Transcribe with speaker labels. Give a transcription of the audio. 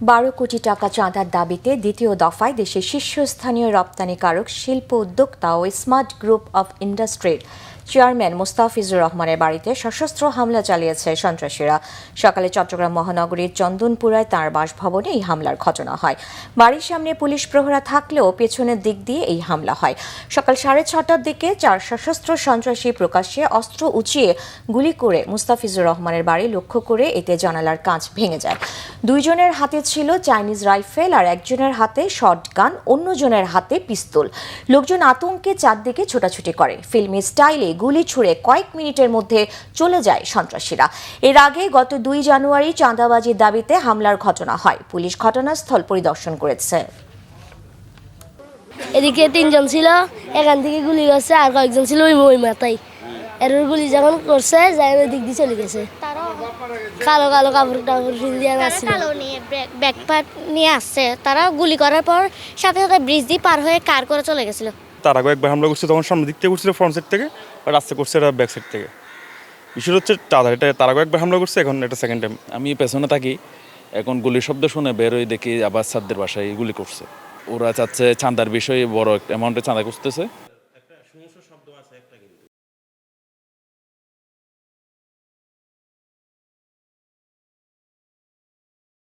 Speaker 1: 12 কোটি টাকা চাঁদার দাবিতে দ্বিতীয় দফায় দেশের শীর্ষস্থানীয় রপ্তানিকারক শিল্প উদ্যোক্তা ও স্মার্ট গ্রুপ অব ইন্ডাস্ট্রির চেয়ারম্যান মোস্তাফিজুর রহমানের বাড়িতে সশস্ত্র হামলা চালিয়েছে সন্ত্রাসীরা। সকালে চট্টগ্রাম মহানগরীর চন্দনপুরায় তাঁর বাসভবনে এই হামলার ঘটনা হয়। বাড়ির সামনে পুলিশ প্রহরা থাকলেও পেছনের দিক দিয়ে এই হামলা হয়। সকাল 6:30টার দিকে 4 সশস্ত্র সন্ত্রাসী প্রকাশ্যে অস্ত্র উঁচিয়ে গুলি করে মোস্তাফিজুর রহমানের বাড়ি লক্ষ্য করে এতে জানালার কাঁচ ভেঙে যায়। দুইজনের হাতে ছিল চাইনিজ রাইফেল আর একজনের হাতে শটগান, অন্যজনের হাতে পিস্তল। লোকজন আতঙ্কে চারদিকে ছোটাছুটি করে। ফিল্মি স্টাইলে গুলি ছুড়ে কয়েক মিনিটের মধ্যে চলে যায় সন্ত্রাসীরা। এর আগে গত 2 জানুয়ারি চাঁদাবাজির দাবিতে হামলার ঘটনা হয়। পুলিশ ঘটনাস্থল পরিদর্শন করেছে।
Speaker 2: এদিকে 3 জন ছিল, এখান থেকে গুলি করছে, আর কয়েকজন ছিল ওই মাথায়। এর গুলি যখন করছে যাই ওই দিক দিয়ে চলে গেছে। কালো কালো কাপড় দিয়ে আসছে,
Speaker 3: কালো নিয়ে ব্যাকপ্যাক নিয়ে আসছে। তারা গুলি করার পর সাথে সাথে ব্রিজ দিয়ে পার হয়ে কার করে চলে গেছিল।
Speaker 4: তার আগে একবার হামলা করছে, তখন সামনের দিক থেকে করছিল, ফ্রন্ট সাইড থেকে, আর রাস্তা করছে এটা ব্যাক সাইড থেকে। বিষয় হচ্ছে এটা তার আগে একবার হামলা করছে, এখন এটা সেকেন্ড টাইম।
Speaker 5: আমি পেছনে থাকি, এখন গুলির শব্দ শুনে বেরোই, দেখি আবার সাদদের বাসায় গুলি করছে। ওরা চাচ্ছে চাঁদার বিষয়ে বড় একটা অ্যামাউন্টে চাঁদা খুঁজতেছে।